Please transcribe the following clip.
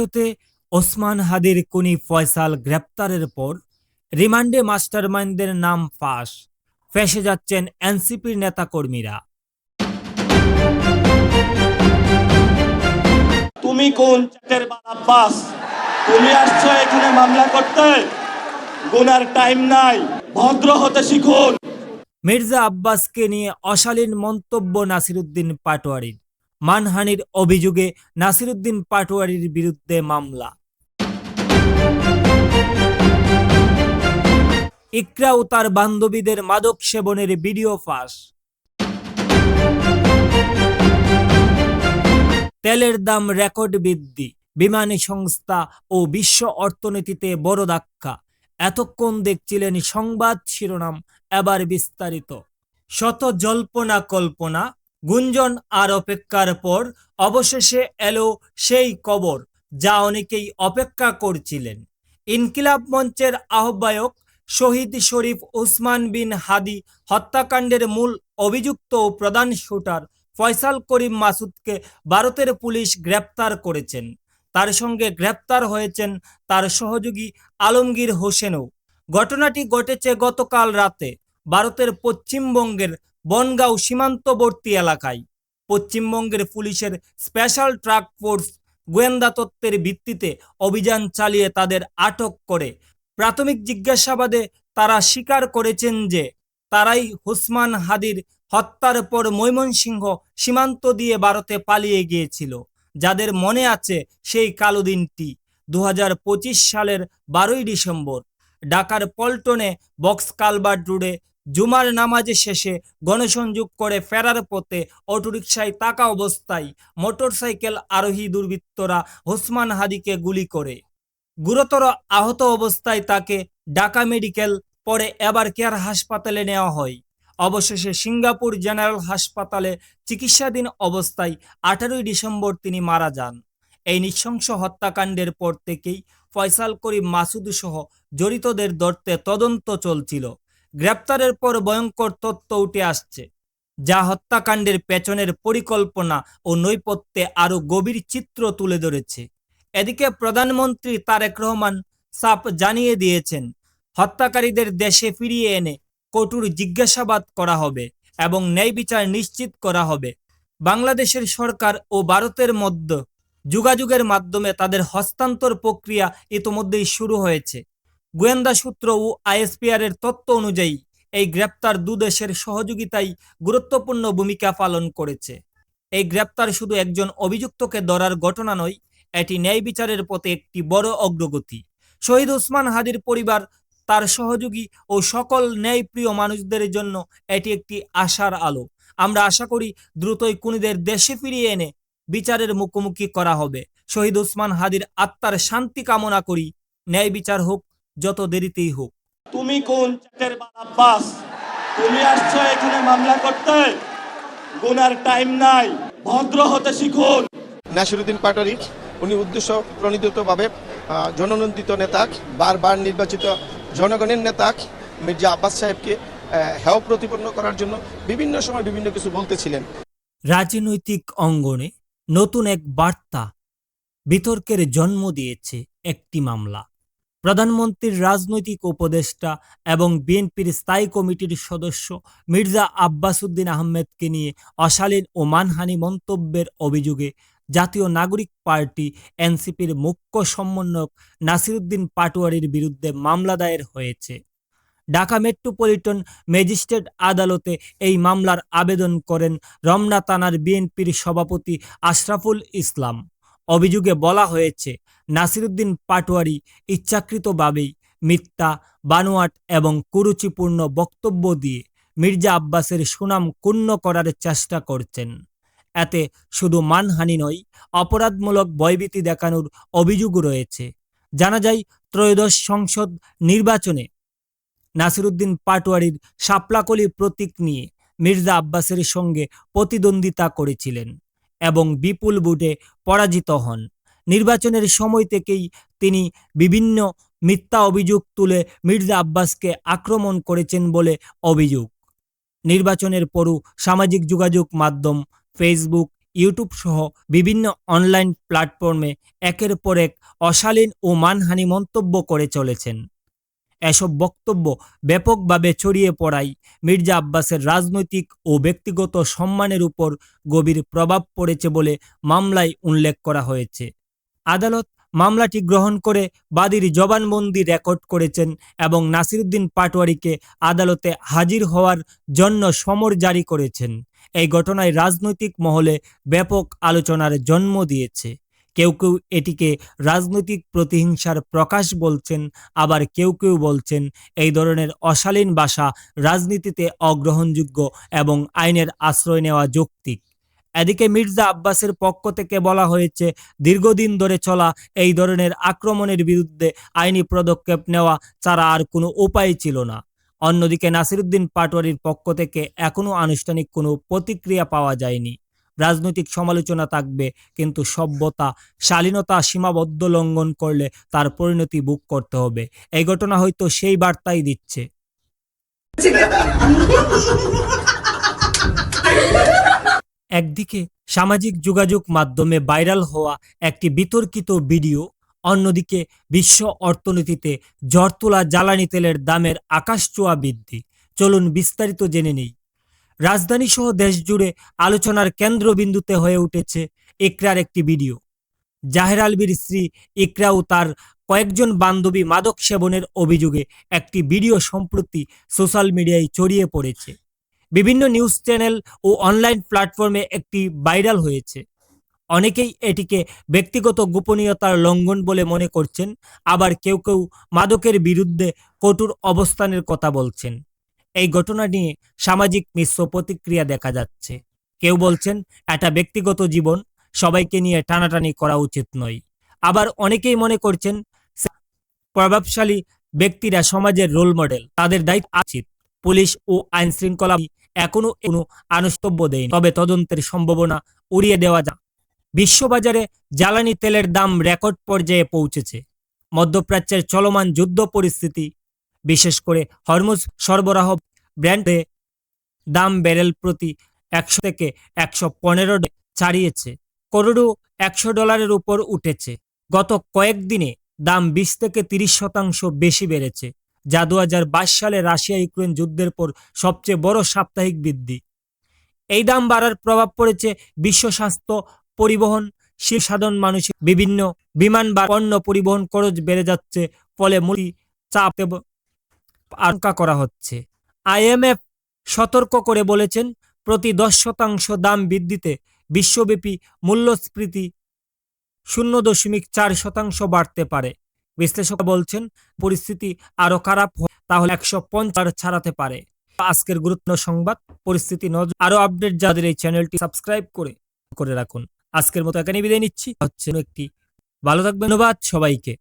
ভারতে ওসমান হাদির খুনি ফয়সাল গ্রেপ্তারের পর রিমান্ডে মাস্টারমাইন্ডদের নাম ফাঁস, ফেঁসে যাচ্ছেন এনসিপির নেতাকর্মীরা। তুমি কোন চাটের আব্বাস? তুমি আসছো এখানে মামলা করতে? গুনার টাইম নাই, ভদ্র হতে শিখুন। মির্জা আব্বাসকে নিয়ে অশালীন মন্তব্য নাসিরুদ্দিন পাটোয়ারির, মানহানির অভিযোগে নাসিরুদ্দিন পাটোয়ারির বিরুদ্ধে মামলা। ইকরা ও তার বান্ধবীদের মাদক সেবনের ভিডিও ফাঁস। তেলের দাম রেকর্ড বৃদ্ধি, বিমানি সংস্থা ও বিশ্ব অর্থনীতিতে বড় ধাক্কা। এতক্ষণ দেখছিলেন সংবাদ শিরোনাম, এবার বিস্তারিত। শত জল্পনা কল্পনা, গুঞ্জন আর অপেক্ষার পর অবশেষে এলো সেই কবর যা অনেকেই অপেক্ষা করছিলেন। ইনকিলাব মঞ্চের আহ্বায়ক শহীদ শরীফ ওসমান বিন হাদি হত্যাকাণ্ডের মূল অভিযুক্ত ও প্রধান শুটার ফয়সাল করিম মাসুদকে ভারতের পুলিশ গ্রেপ্তার করেছেন। তার সঙ্গে গ্রেপ্তার হয়েছেন তার সহযোগী আলমগীর হোসেনও। ঘটনাটি ঘটেছে গতকাল রাতে ভারতের পশ্চিমবঙ্গের বনগাঁও সীমান্তবর্তী এলাকায়। পশ্চিমবঙ্গের পুলিশের স্পেশাল ট্রাক ফোর্স গোয়েন্দা তত্ত্বের ভিত্তিতে অভিযান চালিয়ে তাদের আটক করে। প্রাথমিক জিজ্ঞাসাবাদে তারা স্বীকার করেছেন যে তারাই ওসমান হাদির হত্যার পর ময়মনসিংহ সীমান্ত দিয়ে ভারতে পালিয়ে গিয়েছিল। যাদের মনে আছে সেই কালো দিনটি 2025 সালের 12ই ডিসেম্বর ঢাকার পল্টনে বক্স কালভার্ট রোডে জুমার নামাজে শেষে গণসংযোগ করে ফেরার পথে অটোরিকশায় থাকা অবস্থায় মোটরসাইকেল আরোহী দুর্বৃত্তরা ওসমান হাদিকে গুলি করে গুরুতর আহত অবস্থায় তাকে ঢাকা মেডিকেল, পরে এবার কেয়ার হাসপাতালে নেওয়া হয়। অবশেষে সিঙ্গাপুর জেনারেল হাসপাতালে চিকিৎসাধীন অবস্থায় 18ই ডিসেম্বর তিনি মারা যান। এই নৃশংস হত্যাকাণ্ডের পর থেকেই ফয়সাল করিম মাসুদ সহ জড়িতদের ধরতে তদন্ত চলছিল। গ্রেপ্তারের পর ভয়ঙ্কর তথ্য উঠে আসছে, যা হত্যাকাণ্ডের পেছনের পরিকল্পনা ও নৈপথ্যে আরও গভীর চিত্র তুলে ধরেছে। এদিকে প্রধানমন্ত্রী তারেক রহমান সাফ জানিয়ে দিয়েছেন, হত্যাকারীদের দেশে ফিরিয়ে এনে কঠোর জিজ্ঞাসাবাদ করা হবে এবং ন্যায় বিচার নিশ্চিত করা হবে। বাংলাদেশের সরকার ও ভারতের মধ্যে যোগাযোগের মাধ্যমে তাদের হস্তান্তর প্রক্রিয়া ইতোমধ্যেই শুরু হয়েছে। গোয়েন্দা সূত্র ও আইএসপিআর এর তথ্য অনুযায়ী এই গ্রেপ্তার দুদেশের সহযোগিতায় গুরুত্বপূর্ণ ভূমিকা পালন করেছে। এই গ্রেপ্তার শুধু একজন অভিযুক্তকে ধরার ঘটনা নয়, এটি ন্যায় বিচারের পথে একটি বড় অগ্রগতি। শহীদ ওসমান হাদির পরিবার, তার সহযোগী ও সকল ন্যায়প্রিয় মানুষদের জন্য এটি একটি আশার আলো। আমরা আশা করি দ্রুতই খুনিদের দেশে ফিরিয়ে এনে বিচারের মুখোমুখি করা হবে। শহীদ ওসমান হাদির আত্মার শান্তি কামনা করি। ন্যায় বিচার হোক, যত দেরিতেই হোক। তুমি কোন চাটের আব্বাস? তুমি আসছো এখানে মামলা করতে? গুনার টাইম নাই, ভদ্র হতে শিখুন। নাসিরুদ্দিন পাটোয়ারি উনি উদ্দেশ্য প্রণোদিতভাবে জননন্দিত নেতা, বারবার নির্বাচিত জনগণের নেতা মির্জা আব্বাস সাহেবকে হেয় প্রতিপন্ন করার জন্য বিভিন্ন সময় বিভিন্ন কিছু বলতেছিলেন। রাজনৈতিক অঙ্গনে নতুন এক বার্তা, বিতর্কের জন্ম দিয়েছে একটি মামলা। প্রধানমন্ত্রীর রাজনৈতিক উপদেষ্টা এবং বিএনপির স্থায়ী কমিটির সদস্য মির্জা আব্বাস উদ্দিন আহমেদকে নিয়ে অশালীন ও মানহানি মন্তব্যের অভিযোগে জাতীয় নাগরিক পার্টি এনসিপির মুখ্য সমন্বয়ক নাসিরুদ্দিন পাটোয়ারির বিরুদ্ধে মামলা দায়ের হয়েছে। ঢাকা মেট্রোপলিটন ম্যাজিস্ট্রেট আদালতে এই মামলার আবেদন করেন রমনা থানার বিএনপির সভাপতি আশরাফুল ইসলাম। অভিযোগে বলা হয়েছে, নাসিরুদ্দিন পাটোয়ারি ইচ্ছাকৃতভাবেই মিথ্যা, বানোয়াট এবং কুরুচিপূর্ণ বক্তব্য দিয়ে মির্জা আব্বাসের সুনাম ক্ষুণ্ণ করার চেষ্টা করছেন। এতে শুধু মানহানি নয়, অপরাধমূলক ভয়ভীতি দেখানোর অভিযোগ রয়েছে। জানা যায়, ত্রয়োদশ সংসদ নির্বাচনে নাসিরুদ্দিন পাটোয়ারির শাপলাকলি প্রতীক নিয়ে মির্জা আব্বাসের সঙ্গে প্রতিদ্বন্দ্বিতা করেছিলেন এবং বিপুল ভোটে পরাজিত হন। নির্বাচনের সময় থেকেই তিনি বিভিন্ন মিথ্যা অভিযোগ তুলে মির্জা আব্বাসকে আক্রমণ করেছেন বলে অভিযোগ। নির্বাচনের পরও সামাজিক যোগাযোগ মাধ্যম ফেসবুক, ইউটিউব সহ বিভিন্ন অনলাইন প্ল্যাটফর্মে একের পর এক অশালীন ও মানহানি মন্তব্য করে চলেছেন। এসব বক্তব্য ব্যাপকভাবে ছড়িয়ে পড়ায় মির্জা আব্বাসের রাজনৈতিক ও ব্যক্তিগত সম্মানের উপর গভীর প্রভাব পড়েছে বলে মামলায় উল্লেখ করা হয়েছে। আদালত মামলাটি গ্রহণ করে বাদীর জবানবন্দি রেকর্ড করেছেন এবং নাসিরুদ্দিন পাটোয়ারীকে আদালতে হাজির হওয়ার জন্য সমন জারি করেছেন। এই ঘটনায় রাজনৈতিক মহলে ব্যাপক আলোচনার জন্ম দিয়েছে। কেউ কেউ এটিকে রাজনৈতিক প্রতিহিংসার প্রকাশ বলছেন, আবার কেউ কেউ বলছেন এই ধরনের অশালীন ভাষা রাজনীতিতে অগ্রহণযোগ্য এবং আইনের আশ্রয় নেওয়া যৌক্তিক। এদিকে মির্জা আব্বাসের পক্ষ থেকে বলা হয়েছে, দীর্ঘদিন ধরে চলা এই ধরনের আক্রমণের বিরুদ্ধে আইনি পদক্ষেপ নেওয়া ছাড়া আর কোনো উপায় ছিল না। অন্যদিকে নাসিরুদ্দিন পাটোয়ারীর পক্ষ থেকে এখনও আনুষ্ঠানিক কোনো প্রতিক্রিয়া পাওয়া যায়নি। রাজনৈতিক সমালোচনা থাকবে, কিন্তু সভ্যতা, শালীনতা সীমাবদ্ধ লঙ্ঘন করলে তার পরিণতি ভোগ করতে হবে। এই ঘটনা হয়তো সেই বার্তাই দিচ্ছে। একদিকে সামাজিক যোগাযোগ মাধ্যমে ভাইরাল হওয়া একটি বিতর্কিত ভিডিও, অন্যদিকে বিশ্ব অর্থনীতিতে ঝড় তোলা জ্বালানি তেলের দামের আকাশছোঁয়া বৃদ্ধি। চলুন বিস্তারিত জেনে নেই। রাজধানী সহ দেশ জুড়ে আলোচনার কেন্দ্রবিন্দুতে হয়ে উঠেছে ইকরার একটি ভিডিও। জাহের আলভীর স্ত্রী ইকরা ও তার কয়েকজন বান্ধবী মাদক সেবনের অভিযোগে একটি ভিডিও সম্প্রতি সোশ্যাল মিডিয়ায় ছড়িয়ে পড়েছে। বিভিন্ন নিউজ চ্যানেল ও অনলাইন প্ল্যাটফর্মে একটি ভাইরাল হয়েছে। অনেকেই এটিকে ব্যক্তিগত গোপনীয়তার লঙ্ঘন বলে মনে করছেন, আবার কেউ কেউ মাদকের বিরুদ্ধে কঠোর অবস্থানের কথা বলছেন। এই ঘটনা নিয়ে সামাজিক মিশ্র প্রতিক্রিয়া দেখা যাচ্ছে। কেউ বলছেন এটা ব্যক্তিগত জীবন, সবাইকে নিয়ে টানাটানি করা উচিত নয়। আবার অনেকেই মনে করছেন প্রভাবশালী ব্যক্তিরা সমাজের রোল মডেল, তাদের দায়িত্ব উচিত। পুলিশ ও আইন শৃঙ্খলা এখনো কোনো আনুস্তব্য দেয়নি, তবে তদন্তের সম্ভাবনা উড়িয়ে দেওয়া যায়। বিশ্ববাজারে জ্বালানি তেলের দাম রেকর্ড পর্যায়ে পৌঁছেছে। মধ্যপ্রাচ্যের চলমান যুদ্ধ পরিস্থিতি, বিশেষ করে হরমুজ সরবরাহ ব্র্যান্ডে দাম ব্যারেল প্রতি 100 থেকে 115 ছাড়িয়েছে। করোড় $100 উপর উঠেছে। গত কয়েকদিনে দাম 20 থেকে 30% বেশি বেড়েছে, যা 2022 সালে রাশিয়া ইউক্রেন যুদ্ধের পর সবচেয়ে বড় সাপ্তাহিক বৃদ্ধি। এই দাম বাড়ার প্রভাব পড়েছে বিশ্ব স্বাস্থ্য, পরিবহন, সাধারণ মানুষের বিভিন্ন বিমান বা পণ্য পরিবহন খরচ বেড়ে যাচ্ছে, ফলে মূল্য চাপ আশঙ্কা করা হচ্ছে। IMF সতর্ক করে বলেছেন, প্রতি 10% দাম বৃদ্ধিতে বিশ্বব্যাপী মূল্যস্ফীতি 0.4% বাড়তে পারে। বিশ্লেষক বলছেন, পরিস্থিতি আরো খারাপ হয় তাহলে 150 ছাড়াতে পারে। আজকের গুরুত্বপূর্ণ সংবাদ, পরিস্থিতি নজর, আরো আপডেট যাদের এই চ্যানেলটি সাবস্ক্রাইব করে রাখুন। আজকের মতো এখানেই বিদায় নিচ্ছি। হচ্ছে একটি ভালো থাকবেন। ধন্যবাদ সবাইকে।